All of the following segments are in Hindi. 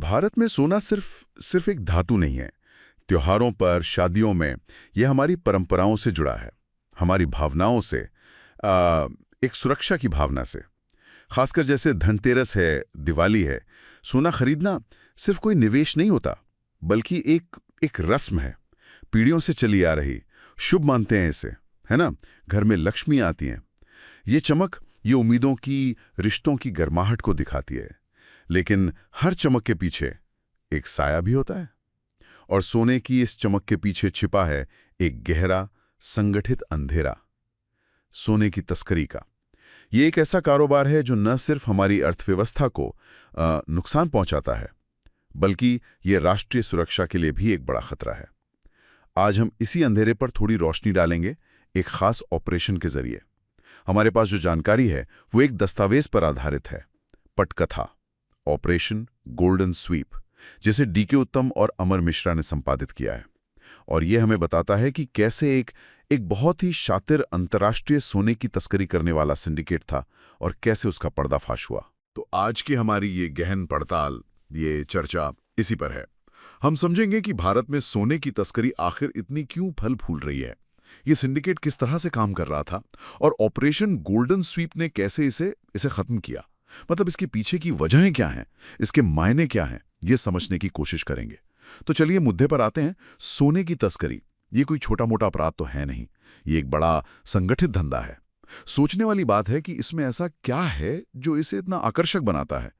भारत में सोना सिर्फ एक धातु नहीं है। त्योहारों पर, शादियों में यह हमारी परंपराओं से जुड़ा है, हमारी भावनाओं से, एक सुरक्षा की भावना से। खासकर जैसे धनतेरस है, दिवाली है, सोना खरीदना सिर्फ कोई निवेश नहीं होता, बल्कि एक रस्म है, पीढ़ियों से चली आ रही। शुभ मानते हैं इसे, है ना? घर में लक्ष्मी आती हैं। ये चमक, ये उम्मीदों की, रिश्तों की गर्माहट को दिखाती है। लेकिन हर चमक के पीछे एक साया भी होता है, और सोने की इस चमक के पीछे छिपा है एक गहरा, संगठित अंधेरा, सोने की तस्करी का। ये एक ऐसा कारोबार है जो न सिर्फ हमारी अर्थव्यवस्था को नुकसान पहुंचाता है, बल्कि ये राष्ट्रीय सुरक्षा के लिए भी एक बड़ा खतरा है। आज हम इसी अंधेरे पर थोड़ी रोशनी डालेंगे, एक खास ऑपरेशन के जरिए। हमारे पास जो जानकारी है वो एक दस्तावेज पर आधारित है, पटकथा, ऑपरेशन गोल्डन स्वीप, जिसे डीके उत्तम और अमर मिश्रा ने संपादित किया है। और ये हमें बताता है कि कैसे एक बहुत ही शातिर अंतर्राष्ट्रीय सोने की तस्करी करने वाला सिंडिकेट था और कैसे उसका पर्दाफाश हुआ। तो आज की हमारी ये गहन पड़ताल, ये चर्चा इसी पर है। हम समझेंगे कि भारत में सोने की तस्करी आखिर इतनी क्यों फल फूल रही है, ये सिंडिकेट किस तरह से काम कर रहा था, और ऑपरेशन गोल्डन स्वीप ने कैसे इसे खत्म किया। मतलब इसके पीछे की वजहें क्या हैं, इसके मायने क्या हैं, ये समझने की कोशिश करेंगे। तो चलिए मुद्दे पर आते हैं। सोने की तस्करी ये कोई छोटा मोटा अपराध तो है नहीं, ये एक बड़ा संगठित धंधा है। सोचने वाली बात है कि इसमें ऐसा क्या है जो इसे इतना आकर्षक बनाता है।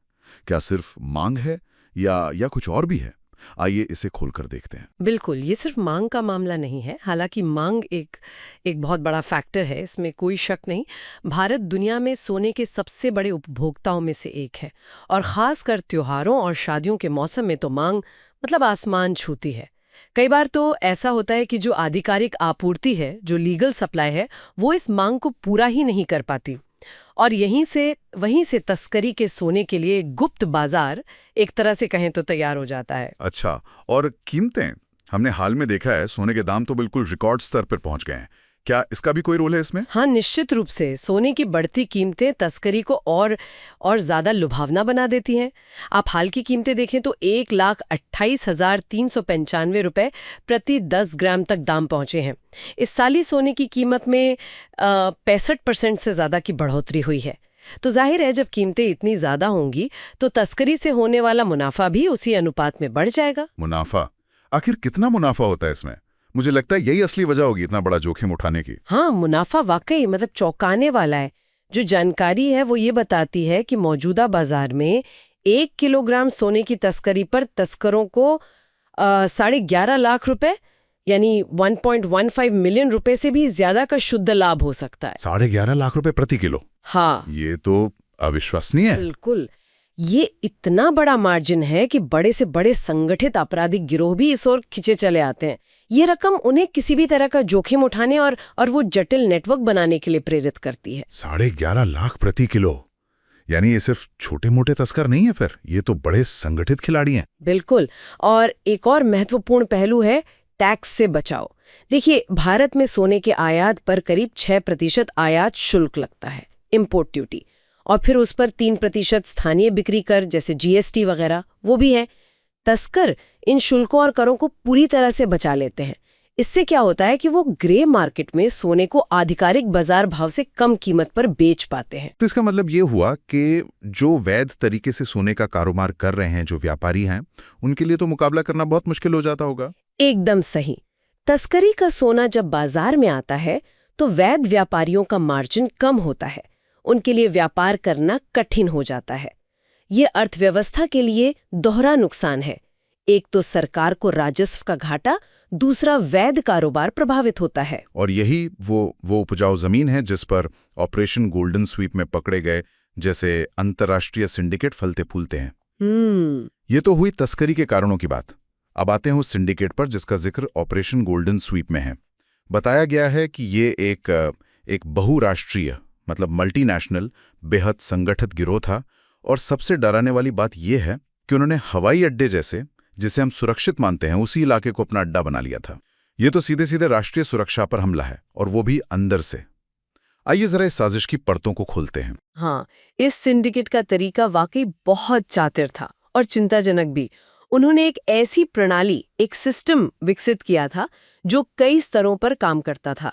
क्या सिर्फ मांग है या कुछ और भी है? आइए इसे खोलकर देखते हैं। बिल्कुल, ये सिर्फ मांग का मामला नहीं है। हालांकि मांग एक बहुत बड़ा फैक्टर है, इसमें कोई शक नहीं। भारत दुनिया में सोने के सबसे बड़े उपभोक्ताओं में से एक है, और खासकर त्योहारों और शादियों के मौसम में तो मांग मतलब आसमान छूती है। कई बार तो ऐसा होता है कि जो आधिकारिक आपूर्ति है, जो लीगल सप्लाई है, वो इस मांग को पूरा ही नहीं कर पाती, और वहीं से तस्करी के सोने के लिए गुप्त बाजार एक तरह से कहें तो तैयार हो जाता है। अच्छा, और कीमतें? हमने हाल में देखा है सोने के दाम तो बिल्कुल रिकॉर्ड स्तर पर पहुंच गए हैं। क्या इसका भी कोई रोल है इसमें? हाँ, निश्चित रूप से सोने की बढ़ती कीमतें तस्करी को और ज्यादा लुभावना बना देती हैं। आप हाल की कीमतें देखें तो 1,28,395 रुपए प्रति 10 ग्राम तक दाम पहुंचे हैं। इस साली सोने की कीमत में 65% से ज्यादा की बढ़ोतरी हुई है। तो जाहिर है, जब कीमतें इतनी ज्यादा होंगी तो तस्करी से होने वाला मुनाफा भी उसी अनुपात में बढ़ जाएगा। मुनाफा? आखिर कितना मुनाफा होता है इसमें? मुझे लगता है यही असली वजह होगी इतना बड़ा जोखिम उठाने की। हाँ, मुनाफा वाकई मतलब चौंकाने वाला है। जो जानकारी है वो ये बताती है कि मौजूदा बाजार में 1 किलोग्राम सोने की तस्करी पर तस्करों को 11.5 लाख रुपए यानी 1.15 मिलियन रुपए से भी ज्यादा का शुद्ध लाभ हो सकता है। 11.5 लाख रुपए प्रति किलो? हाँ, ये तो अविश्वसनीय है। बिल्कुल। ये इतना बड़ा मार्जिन है कि बड़े से बड़े संगठित आपराधिक गिरोह भी इस ओर खिंचे चले आते हैं। ये रकम उन्हें किसी भी तरह का जोखिम उठाने और वो जटिल नेटवर्क बनाने के लिए प्रेरित करती है। 11.5 लाख प्रति किलो, यानी ये सिर्फ छोटे मोटे तस्कर नहीं है, फिर ये तो बड़े संगठित खिलाड़ी हैं। बिल्कुल। और एक और महत्वपूर्ण पहलू है टैक्स से बचाव। देखिए, भारत में सोने के आयात पर करीब 6% आयात शुल्क लगता है, इम्पोर्ट ड्यूटी, और फिर उस पर 3% स्थानीय बिक्री कर जैसे जीएसटी वगैरह वो भी है। तस्कर इन शुल्कों और करों को पूरी तरह से बचा लेते हैं। इससे क्या होता है कि वो ग्रे मार्केट में सोने को आधिकारिक बाजार भाव से कम कीमत पर बेच पाते हैं। तो इसका मतलब ये हुआ कि जो वैध तरीके से सोने का कारोबार कर रहे हैं, जो व्यापारी हैं, उनके लिए तो मुकाबला करना बहुत मुश्किल हो जाता होगा। एकदम सही। तस्करी का सोना जब बाजार में आता है तो वैध व्यापारियों का मार्जिन कम होता है, उनके लिए व्यापार करना कठिन हो जाता है। ये अर्थव्यवस्था के लिए दोहरा नुकसान है। एक तो सरकार को राजस्व का घाटा, दूसरा वैध कारोबार प्रभावित होता है। और यही वो उपजाऊ जमीन है जिस पर ऑपरेशन गोल्डन स्वीप में पकड़े गए जैसे अंतर्राष्ट्रीय सिंडिकेट फलते फूलते हैं। ये तो हुई तस्करी के कारणों की बात। अब आते हैं उस सिंडिकेट पर जिसका जिक्र ऑपरेशन गोल्डन स्वीप में है। बताया गया है कि ये एक बहुराष्ट्रीय मतलब मल्टीनेशनल बेहद संगठित गिरोह था, और सबसे डराने वाली बात यह है कि उन्होंने हवाई अड्डे जैसे, जिसे हम सुरक्षित मानते हैं, उसी इलाके को अपना अड्डा बना लिया था। ये तो सीधे सीधे राष्ट्रीय सुरक्षा पर हमला है, और वो भी अंदर से। आइए जरा इस साजिश की परतों को खोलते हैं। हाँ, इस सिंडिकेट का तरीका वाकई बहुत चातुर था और चिंताजनक भी। उन्होंने एक ऐसी प्रणाली, एक सिस्टम विकसित किया था जो कई स्तरों पर काम करता था।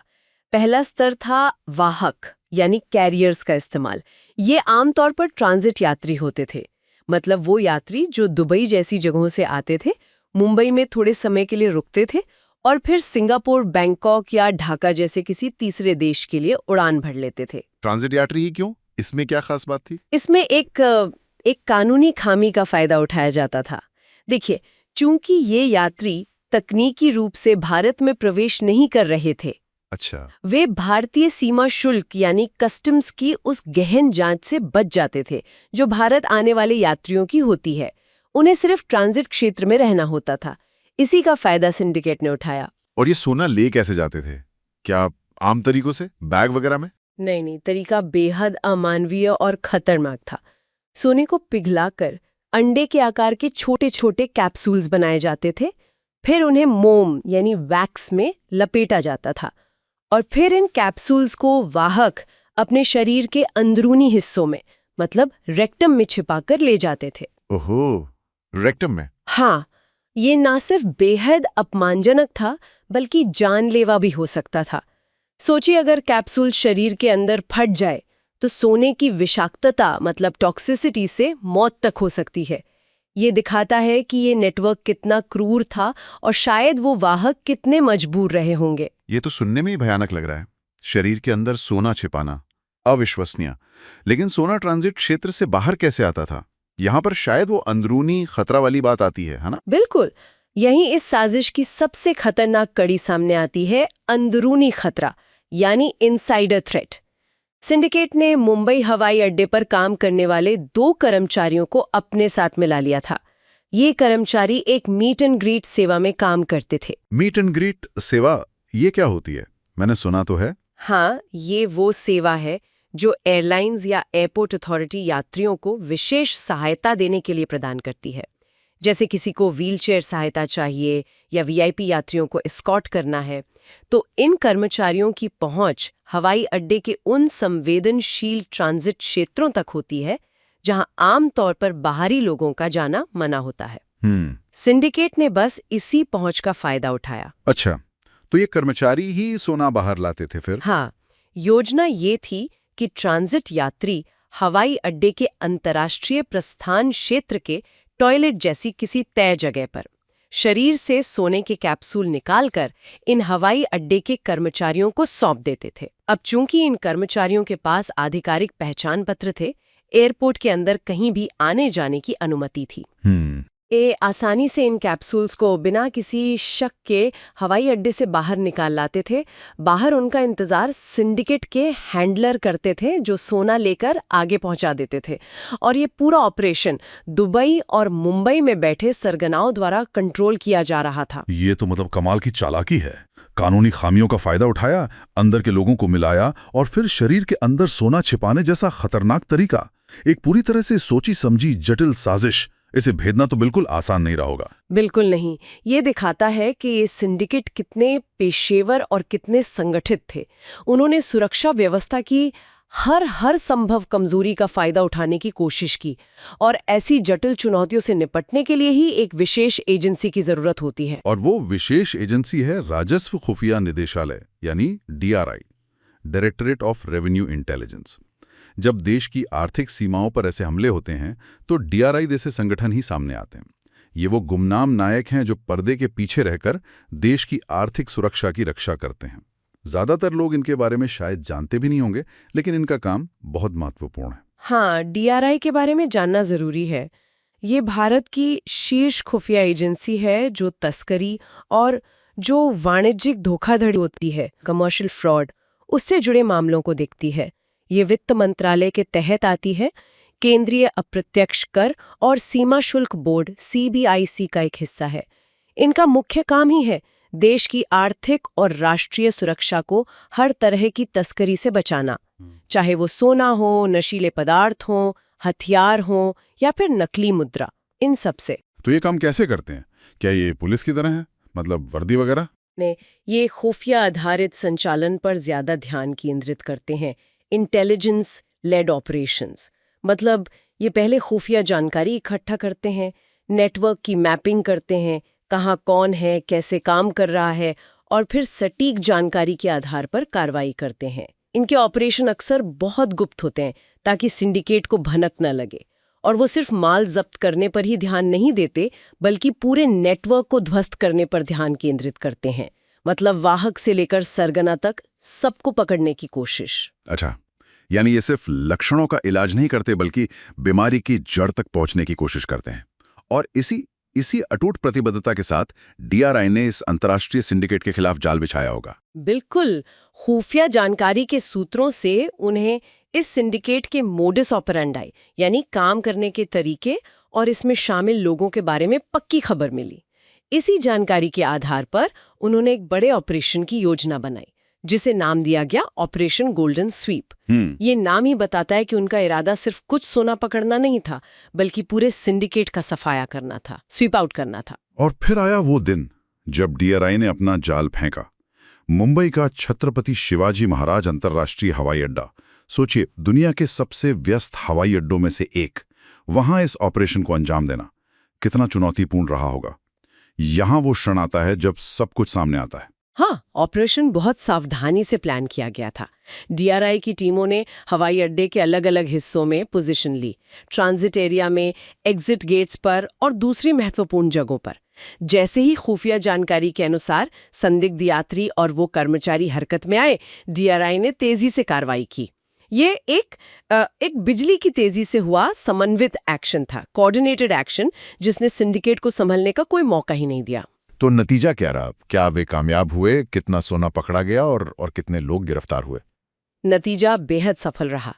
पहला स्तर था वाहक यानी कैरियर्स का इस्तेमाल। ये आमतौर पर ट्रांजिट यात्री होते थे, मतलब वो यात्री जो दुबई जैसी जगहों से आते थे, मुंबई में थोड़े समय के लिए रुकते थे और फिर सिंगापुर, बैंकॉक या ढाका जैसे किसी तीसरे देश के लिए उड़ान भर लेते थे। ट्रांजिट यात्री ही क्यों? इसमें क्या खास बात थी? इसमें एक कानूनी खामी का फायदा उठाया जाता था। देखिए, चूंकि ये यात्री तकनीकी रूप से भारत में प्रवेश नहीं कर रहे थे, अच्छा, वे भारतीय सीमा शुल्क यानी कस्टम्स की उस गहन जांच से बच जाते थे जो भारत आने वाले यात्रियों की होती है। उन्हें सिर्फ ट्रांजिट क्षेत्र में रहना होता था। इसी का फायदा सिंडिकेट ने उठाया। और ये सोना ले कैसे जाते थे? क्या आम तरीकों से, बैग वगैरह में? नहीं, तरीका बेहद अमानवीय और खतरनाक था। सोने को पिघलाकर अंडे के आकार के छोटे छोटे कैप्सूल्स बनाए जाते थे, फिर उन्हें मोम यानी वैक्स में लपेटा जाता था और फिर इन कैप्सूल्स को वाहक अपने शरीर के अंदरूनी हिस्सों में, मतलब रेक्टम में छिपाकर ले जाते थे। ओहो, रेक्टम में? हाँ, ये ना सिर्फ बेहद अपमानजनक था बल्कि जानलेवा भी हो सकता था। सोचिए, अगर कैप्सूल शरीर के अंदर फट जाए तो सोने की विषाक्तता मतलब टॉक्सिसिटी से मौत तक हो सकती है। ये दिखाता है कि ये नेटवर्क कितना क्रूर था और शायद वो वाहक कितने मजबूर रहे होंगे। ये तो सुनने में ही भयानक लग रहा है। शरीर के अंदर सोना छिपाना, अविश्वसनीय। लेकिन सोना ट्रांजिट क्षेत्र से बाहर कैसे आता था? यहाँ पर शायद वो अंदरूनी खतरा वाली बात आती है ना? बिल्कुल, यहीं इस साजिश की सबसे खतरनाक कड़ी सामने आती है, अंदरूनी खतरा यानी इनसाइडर थ्रेट। सिंडिकेट ने मुंबई हवाई अड्डे पर काम करने वाले 2 कर्मचारियों को अपने साथ मिला लिया था। ये कर्मचारी एक मीट एंड ग्रीट सेवा में काम करते थे। मीट एंड ग्रीट सेवा, ये क्या होती है? मैंने सुना तो है। हाँ, ये वो सेवा है जो एयरलाइंस या एयरपोर्ट अथॉरिटी यात्रियों को विशेष सहायता देने के लिए प्रदान करती है। जैसे किसी को व्हीलचेयर सहायता चाहिए या वीआईपी यात्रियों को एस्कॉर्ट करना है, तो इन कर्मचारियों की पहुंच हवाई अड्डे के उन संवेदनशील ट्रांजिट क्षेत्रों तक होती है जहां आम तौर पर बाहरी लोगों का जाना मना होता है। सिंडिकेट ने बस इसी पहुंच का फायदा उठाया। अच्छा, तो ये कर्मचारी ही सोना बाहर लाते थे फिर? हाँ, योजना ये थी कि ट्रांजिट यात्री हवाई अड्डे के अंतर्राष्ट्रीय प्रस्थान क्षेत्र के टॉयलेट जैसी किसी तय जगह पर शरीर से सोने के कैप्सूल निकालकर इन हवाई अड्डे के कर्मचारियों को सौंप देते थे। अब चूंकि इन कर्मचारियों के पास आधिकारिक पहचान पत्र थे, एयरपोर्ट के अंदर कहीं भी आने जाने की अनुमति थी। ये आसानी से इन कैप्सूल्स को बिना किसी शक के हवाई अड्डे से बाहर निकाल लाते थे। बाहर उनका इंतजार सिंडिकेट के हैंडलर करते थे जो सोना लेकर आगे पहुंचा देते थे, और ये पूरा ऑपरेशन दुबई और मुंबई में बैठे सरगनाओं द्वारा कंट्रोल किया जा रहा था। ये तो मतलब कमाल की चालाकी है। कानूनी खामियों का फायदा उठाया, अंदर के लोगों को मिलाया और फिर शरीर के अंदर सोना छिपाने जैसा खतरनाक तरीका। एक पूरी तरह से सोची समझी जटिल साजिश। इसे भेदना तो बिल्कुल आसान नहीं रहा होगा। बिल्कुल नहीं। ये दिखाता है कि ये सिंडिकेट कितने पेशेवर और कितने संगठित थे। उन्होंने सुरक्षा व्यवस्था की हर संभव कमजोरी का फायदा उठाने की कोशिश की, और ऐसी जटिल चुनौतियों से निपटने के लिए ही एक विशेष एजेंसी की जरूरत होती है। और वो विशेष एजेंसी है राजस्व खुफिया निदेशालय यानी DRI, directorate of revenue intelligence. जब देश की आर्थिक सीमाओं पर ऐसे हमले होते हैं तो DRI जैसे संगठन ही सामने आते हैं। ये वो गुमनाम नायक हैं जो पर्दे के पीछे रहकर देश की आर्थिक सुरक्षा की रक्षा करते हैं। ज्यादातर लोग इनके बारे में शायद जानते भी नहीं होंगे, लेकिन इनका काम बहुत महत्वपूर्ण है। हाँ, DRI के बारे में जानना जरूरी है। ये भारत की शीर्ष खुफिया एजेंसी है जो तस्करी और जो वाणिज्यिक धोखाधड़ी होती है, कमर्शियल फ्रॉड, उससे जुड़े मामलों को देखती है। ये वित्त मंत्रालय के तहत आती है। केंद्रीय अप्रत्यक्ष कर और सीमा शुल्क बोर्ड CBIC का एक हिस्सा है। इनका मुख्य काम ही है देश की आर्थिक और राष्ट्रीय सुरक्षा को हर तरह की तस्करी से बचाना, चाहे वो सोना हो, नशीले पदार्थ हो, हथियार हो या फिर नकली मुद्रा, इन सब से। तो ये काम कैसे करते हैं? क्या ये पुलिस की तरह है, मतलब वर्दी वगैरह? ने ये खुफिया आधारित संचालन पर ज्यादा ध्यान केंद्रित करते हैं। इंटेलिजेंस लेड ऑपरेशंस, मतलब ये पहले खुफिया जानकारी इकट्ठा करते हैं, नेटवर्क की मैपिंग करते हैं, कहाँ कौन है, कैसे काम कर रहा है, और फिर सटीक जानकारी के आधार पर कार्रवाई करते हैं। इनके ऑपरेशन अक्सर बहुत गुप्त होते हैं ताकि सिंडिकेट को भनक न लगे, और वो सिर्फ माल जब्त करने पर ही ध्यान नहीं देते बल्कि पूरे नेटवर्क को ध्वस्त करने पर ध्यान केंद्रित करते हैं। मतलब वाहक से लेकर सरगना तक सबको पकड़ने की कोशिश। अच्छा, यानी ये सिर्फ लक्षणों का इलाज नहीं करते बल्कि बीमारी की जड़ तक पहुंचने की कोशिश करते हैं। और इसी अटूट प्रतिबद्धता के साथ डीआरआई ने इस अंतर्राष्ट्रीय सिंडिकेट के खिलाफ जाल बिछाया होगा। बिल्कुल, खुफिया जानकारी के सूत्रों से उन्हें इस सिंडिकेट के मोडस ऑपरेंडाई यानी काम करने के तरीके और इसमें शामिल लोगों के बारे में पक्की खबर मिली। इसी जानकारी के आधार पर उन्होंने एक बड़े ऑपरेशन की योजना बनाई जिसे नाम दिया गया ऑपरेशन गोल्डन स्वीप। ये नाम ही बताता है कि उनका इरादा सिर्फ कुछ सोना पकड़ना नहीं था बल्कि पूरे सिंडिकेट का सफाया करना था, स्वीप आउट करना था। और फिर आया वो दिन जब डीआरआई ने अपना जाल फेंका। मुंबई का छत्रपति शिवाजी महाराज अंतर्राष्ट्रीय हवाई अड्डा, सोचिए दुनिया के सबसे व्यस्त हवाई अड्डों में से एक, वहां इस ऑपरेशन को अंजाम देना कितना चुनौतीपूर्ण रहा होगा। यहां वो क्षण आता है जब सब कुछ सामने आता है। हाँ, ऑपरेशन बहुत सावधानी से प्लान किया गया था। डीआरआई की टीमों ने हवाई अड्डे के अलग अलग हिस्सों में पोजीशन ली, ट्रांजिट एरिया में, एग्जिट गेट्स पर और दूसरी महत्वपूर्ण जगहों पर। जैसे ही खुफिया जानकारी के अनुसार संदिग्ध यात्री और वो कर्मचारी हरकत में आए, डीआरआई ने तेजी से कार्रवाई की। ये एक बिजली की तेजी से हुआ समन्वित एक्शन था, कोऑर्डिनेटेड एक्शन, जिसने सिंडिकेट को संभलने का कोई मौका ही नहीं दिया। तो नतीजा क्या रहा? क्या वे कामयाब हुए? कितना सोना पकड़ा गया और कितने लोग गिरफ्तार हुए? नतीजा बेहद सफल रहा।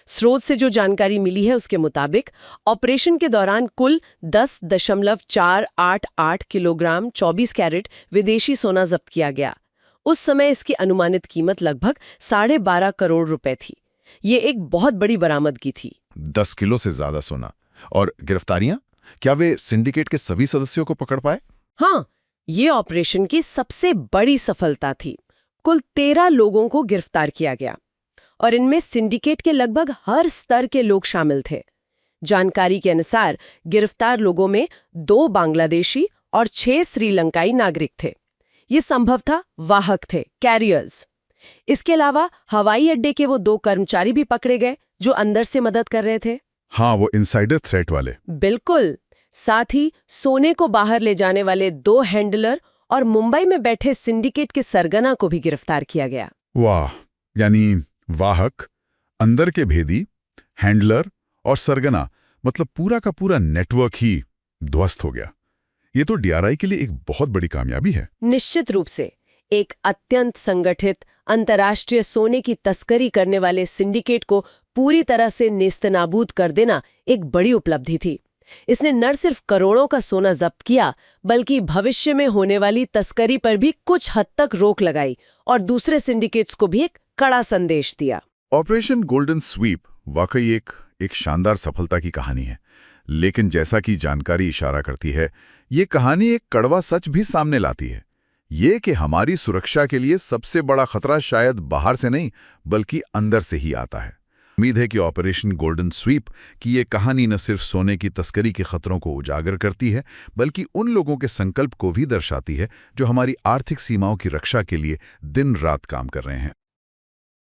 स्रोत से जो जानकारी मिली है उसके मुताबिक ऑपरेशन के दौरान कुल 10.488 किलोग्राम 24 कैरेट विदेशी सोना जब्त किया गया। उस समय इसकी अनुमानित कीमत लगभग 12.5 करोड़ रुपए थी। ये एक बहुत बड़ी बरामदगी थी। 10 किलो से ज्यादा सोना। और गिरफ्तारियां? क्या वे सिंडिकेट के सभी सदस्यों को पकड़ पाए? हाँ, ये ऑपरेशन की सबसे बड़ी सफलता थी। कुल 13 लोगों को गिरफ्तार किया गया और इनमें सिंडिकेट के लगभग हर स्तर के लोग शामिल थे। जानकारी के अनुसार गिरफ्तार लोगों में 2 बांग्लादेशी और 6 श्रीलंकाई नागरिक थे। ये संभवतः वाहक थे, कैरियर्स। इसके अलावा हवाई अड्डे के वो 2 कर्मचारी भी पकड़े गए जो अंदर से मदद कर रहे थे। हाँ, वो इनसाइडर थ्रेट वाले। बिल्कुल। साथ ही सोने को बाहर ले जाने वाले 2 हैंडलर और मुंबई में बैठे सिंडिकेट के सरगना को भी गिरफ्तार किया गया। वाह, यानी वाहक, अंदर के भेदी, हैंडलर और सरगना, मतलब पूरा का पूरा नेटवर्क ही ध्वस्त हो गया। ये तो डीआरआई के लिए एक बहुत बड़ी कामयाबी है। निश्चित रूप से एक अत्यंत संगठित अंतर्राष्ट्रीय सोने की तस्करी करने वाले सिंडिकेट को पूरी तरह से नेस्तनाबूद कर देना एक बड़ी उपलब्धि थी। इसने न सिर्फ करोड़ों का सोना जब्त किया बल्कि भविष्य में होने वाली तस्करी पर भी कुछ हद तक रोक लगाई और दूसरे सिंडिकेट्स को भी एक कड़ा संदेश दिया। ऑपरेशन गोल्डन स्वीप वाकई एक शानदार सफलता की कहानी है, लेकिन जैसा कि जानकारी इशारा करती है, ये कहानी एक कड़वा सच भी सामने लाती है। ये कि हमारी सुरक्षा के लिए सबसे बड़ा खतरा शायद बाहर से नहीं बल्कि अंदर से ही आता है। उम्मीद है कि ऑपरेशन गोल्डन स्वीप की ये कहानी न सिर्फ सोने की तस्करी के खतरों को उजागर करती है बल्कि उन लोगों के संकल्प को भी दर्शाती है जो हमारी आर्थिक सीमाओं की रक्षा के लिए दिन रात काम कर रहे हैं।